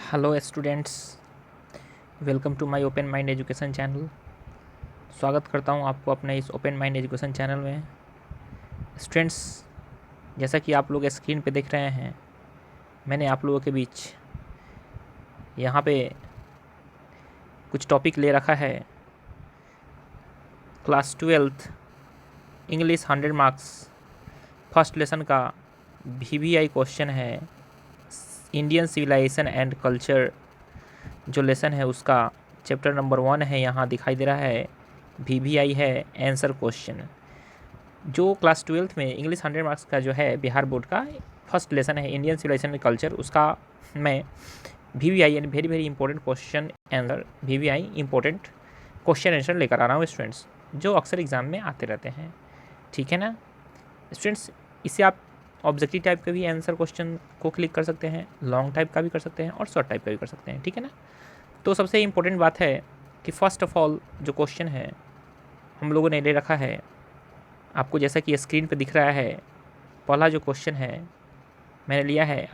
Hello students, welcome to my open mind education channel. स्वागत करता हूं आपको अपने इस ओपन माइंड एजुकेशन चैनल में। स्टूडेंट्स, जैसा कि आप लोग स्क्रीन पे देख रहे हैं, मैंने आप लोगों के बीच यहां पे कुछ टॉपिक ले रखा है। Class 12th English 100 marks first lesson का VVI क्वेश्चन है। इंडियन सिविलाइजेशन एंड कल्चर जो लेसन है उसका चैप्टर नंबर 1 है, यहाँ दिखाई दे रहा है। VVI है आंसर क्वेश्चन। जो क्लास 12th में इंग्लिश 100 मार्क्स का जो है बिहार बोर्ड का फर्स्ट लेसन है इंडियन सिविलाइजेशन एंड कल्चर, उसका मैं VVI यानी very very important question answer VVI important question answer लेकर आ रहा हूँ स्टूडेंट्स, जो अक्सर एग्जाम में आते रहते हैं। ठीक है ना स्टूडेंट्स, इसे आप ऑब्जेक्टिव टाइप के भी आंसर क्वेश्चन को क्लिक कर सकते हैं, लॉन्ग टाइप का भी कर सकते हैं और शॉर्ट टाइप का भी कर सकते हैं। ठीक है ना। तो सबसे इम्पोर्टेंट बात है कि फर्स्ट ऑफ ऑल जो क्वेश्चन है हम लोगों ने ले रखा है, आपको जैसा कि स्क्रीन पे दिख रहा है। पहला जो क्वेश्चन है मैंने लिया है,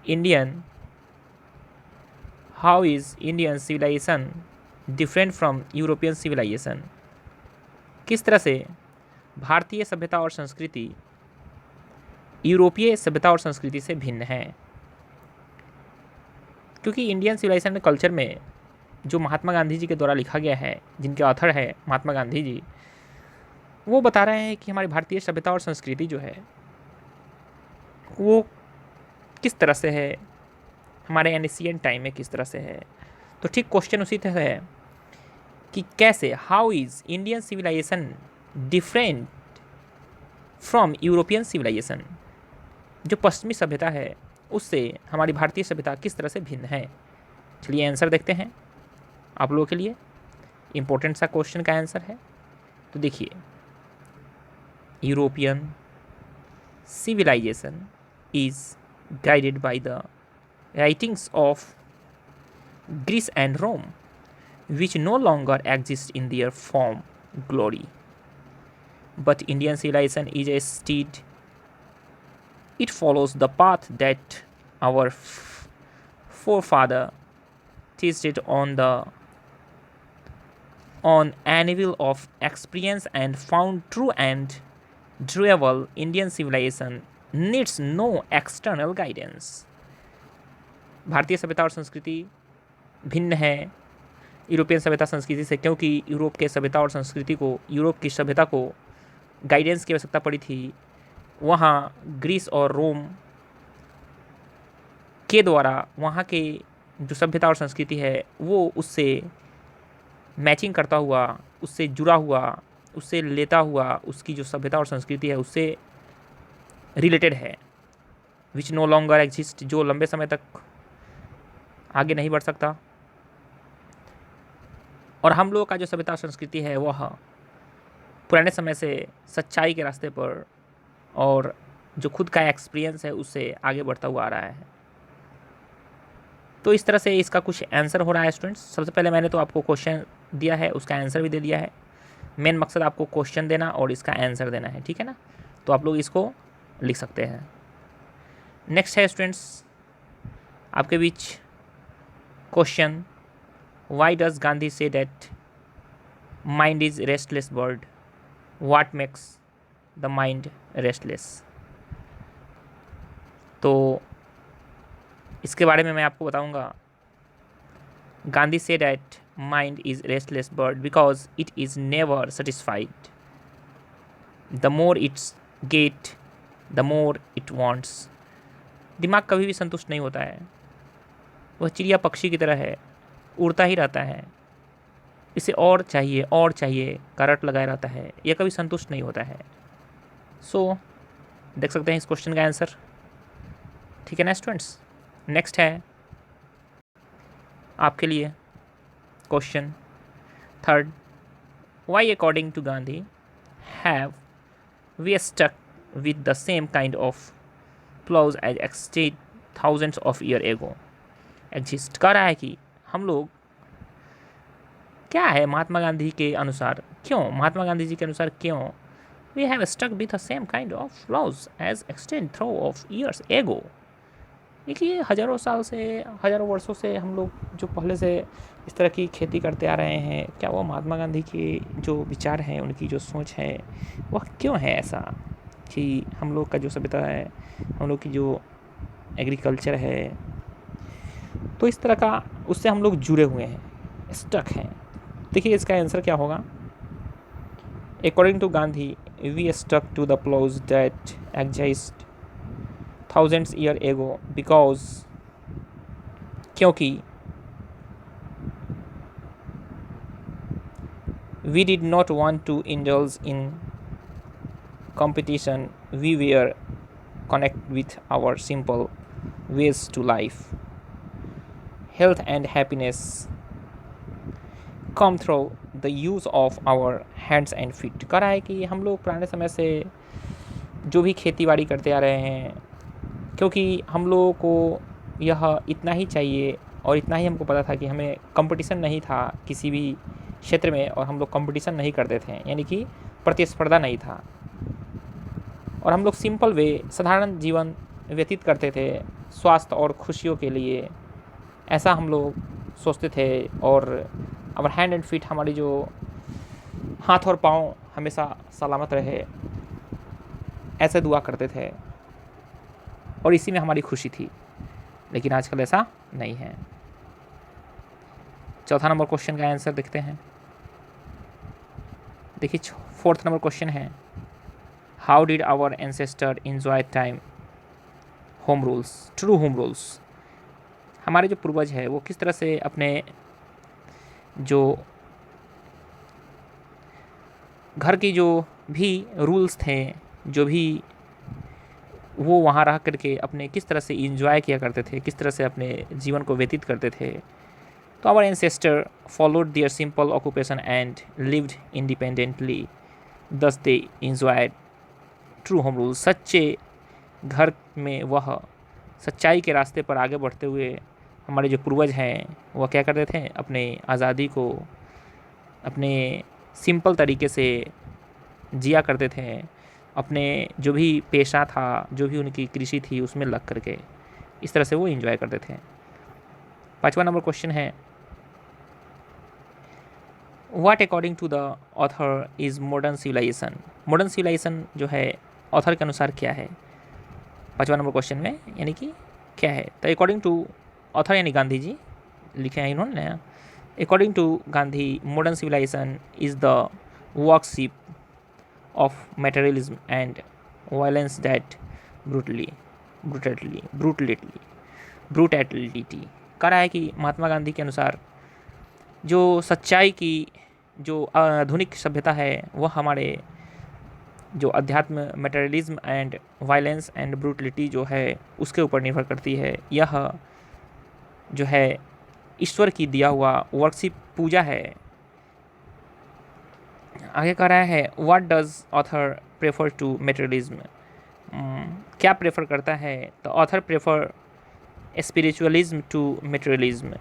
Indian how is Indian civilization different from European civilization. किस तरह से भारतीय सभ्यता और संस्कृति यूरोपीय सभ्यता और संस्कृति से भिन्न है। क्योंकि इंडियन सिविलाइजेशन कल्चर में जो महात्मा गांधी जी के द्वारा लिखा गया है, जिनके ऑथर है महात्मा गांधी जी, वो बता रहे हैं कि हमारी भारतीय सभ्यता और संस्कृति जो है वो किस तरह से है, हमारे एनिशियंट टाइम में किस तरह से है। तो ठीक क्वेश्चन उसी तरह है कि कैसे, how is Indian civilization different from European civilization. जो पश्चिमी सभ्यता है उससे हमारी भारतीय सभ्यता किस तरह से भिन्न है। चलिए आंसर देखते हैं। आप लोगों के लिए इम्पोर्टेंट सा क्वेश्चन का आंसर है। तो देखिए, European civilization is guided by the writings of Greece and Rome, which no longer exist in their form glory. But Indian civilization is a steed. It follows the path that our forefather tested on anvil of experience and found true and durable. Indian civilization needs no external guidance. भारतीय सभ्यता और संस्कृति भिन्न है European सभ्यता संस्कृति से, क्योंकि यूरोप के सभ्यता और संस्कृति को, यूरोप की सभ्यता को गाइडेंस की आवश्यकता पड़ी थी। वहाँ ग्रीस और रोम के द्वारा वहाँ के जो सभ्यता और संस्कृति है वो उससे मैचिंग करता हुआ, उससे जुड़ा हुआ, उससे लेता हुआ, उसकी जो सभ्यता और संस्कृति है उससे रिलेटेड है। विच नो लॉन्गर एग्जिस्ट, जो लंबे समय तक आगे नहीं बढ़ सकता। और हम लोगों का जो सभ्यता और संस्कृति है वह पुराने समय से सच्चाई के रास्ते पर और जो खुद का एक्सपीरियंस है उससे आगे बढ़ता हुआ आ रहा है। तो इस तरह से इसका कुछ आंसर हो रहा है स्टूडेंट्स। सबसे पहले मैंने तो आपको क्वेश्चन दिया है, उसका आंसर भी दे दिया है। मेन मकसद आपको क्वेश्चन देना और इसका आंसर देना है। ठीक है ना। तो आप लोग इसको लिख सकते हैं। नेक्स्ट है स्टूडेंट्स आपके बीच question, why does Gandhi says that mind is restless bird, what makes the mind restless. तो इसके बारे में मैं आपको बताऊंगा। Gandhi says that mind is restless bird because it is never satisfied. The more it's get the more it wants. दिमाग कभी भी संतुष्ट नहीं होता है, वह चिड़िया पक्षी की तरह है, उड़ता ही रहता है। इसे और चाहिए का रट लगाए रहता है, यह कभी संतुष्ट नहीं होता है। सो देख सकते हैं इस क्वेश्चन का आंसर। ठीक है ना स्टूडेंट्स। नेक्स्ट है आपके लिए question third, why according to Gandhi have we stuck with the same kind of flaws as existed thousands of year ago. Exist कर रहा है कि हम लोग क्या है महात्मा गांधी के अनुसार, क्यों महात्मा गांधी जी के अनुसार क्यों we have stuck with the same kind of flaws as existed throw of years ago. देखिए हज़ारों साल से, हज़ारों वर्षों से हम लोग जो पहले से इस तरह की खेती करते आ रहे हैं, क्या वो महात्मा गांधी के जो विचार हैं, उनकी जो सोच है, वह क्यों है ऐसा कि हम लोग का जो सभ्यता है, हम लोग की जो एग्रीकल्चर है, तो इस तरह का उससे हम लोग जुड़े हुए हैं, स्टक हैं। देखिए इसका आंसर क्या होगा। According to Gandhi, we stuck to the flaws that exist thousands year ago because क्योंकि we did not want to indulge in competition, we were connect with our simple ways to life, health and happiness come through the use of our hands and feet। कह रहा है कि हम लोग पुराने समय से जो भी खेती बाड़ी करते आ रहे हैं, क्योंकि हम लोगों को यह इतना ही चाहिए और इतना ही हमको पता था कि हमें कंपटीशन नहीं था किसी भी क्षेत्र में, और हम लोग कंपटीशन नहीं करते थे, यानी कि प्रतिस्पर्धा नहीं था, और हम लोग सिंपल वे, साधारण जीवन व्यतीत करते थे स्वास्थ्य और खुशियों के लिए, ऐसा हम लोग सोचते थे। और अवर हैंड एंड फीट, हमारी जो हाथ और पाँव हमेशा सलामत रहे, ऐसे दुआ करते थे, और इसी में हमारी खुशी थी। लेकिन आजकल ऐसा नहीं है। चौथा नंबर क्वेश्चन का आंसर देखते हैं। देखिए फोर्थ नंबर क्वेश्चन है, how did our ancestor enjoy time home rules, true home rules. हमारे जो पूर्वज है वो किस तरह से अपने जो घर की जो भी रूल्स थे, जो भी वो वहाँ रह करके अपने किस तरह से इंजॉय किया करते थे, किस तरह से अपने जीवन को व्यतीत करते थे। तो our ancestor followed their simple occupation and lived independently, thus they enjoyed true home rules. सच्चे घर में वह सच्चाई के रास्ते पर आगे बढ़ते हुए हमारे जो पूर्वज हैं वह क्या करते थे, अपने आज़ादी को अपने सिंपल तरीके से जिया करते थे, अपने जो भी पेशा था, जो भी उनकी कृषि थी, उसमें लग करके इस तरह से वो एंजॉय करते थे। पाँचवा नंबर क्वेश्चन है, what according to the author is modern civilization. Modern civilization जो है ऑथर के अनुसार क्या है, पाँचवा नंबर क्वेश्चन में, यानी कि क्या है। तो अकॉर्डिंग टू ऑथर यानी गांधी जी लिखे हैं इन्होंने, according to Gandhi, modern civilization is the worship of materialism and violence that brutality. कह रहा है कि महात्मा गांधी के अनुसार जो सच्चाई की जो आधुनिक सभ्यता है वह हमारे जो अध्यात्म, materialism and violence and brutality जो है उसके ऊपर निर्भर करती है। यह जो है ईश्वर की दिया हुआ वर्कशिप, पूजा है। आगे कह रहा है, what does author prefer to materialism. क्या प्रेफर करता है, तो author prefer spiritualism to materialism.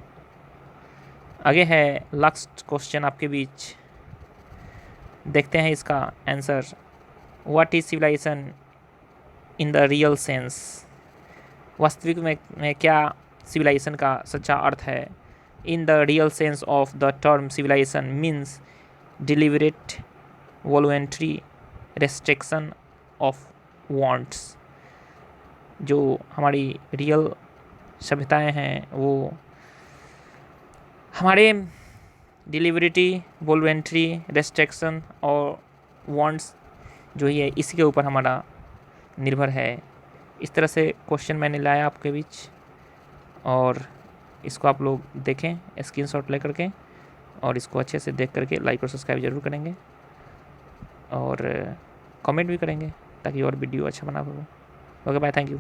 आगे है लास्ट क्वेश्चन आपके बीच, देखते हैं इसका answer. What is civilization in the real sense. वास्तविक में क्या सिविलाइजेशन का सच्चा अर्थ है। In the real sense of the term civilization means deliberate voluntary restriction of wants. जो हमारी रियल सभ्यताएं हैं वो हमारे डिलीवरिटी, वॉलंटरी रेस्ट्रिक्शन और वांट्स जो ही है इसी के ऊपर हमारा निर्भर है। इस तरह से क्वेश्चन मैंने लाया आपके बीच, और इसको आप लोग देखें स्क्रीनशॉट ले करके, और इसको अच्छे से देख करके लाइक और सब्सक्राइब ज़रूर करेंगे, और कमेंट भी करेंगे ताकि और वीडियो अच्छा बना पाऊँ। Okay bye, thank you.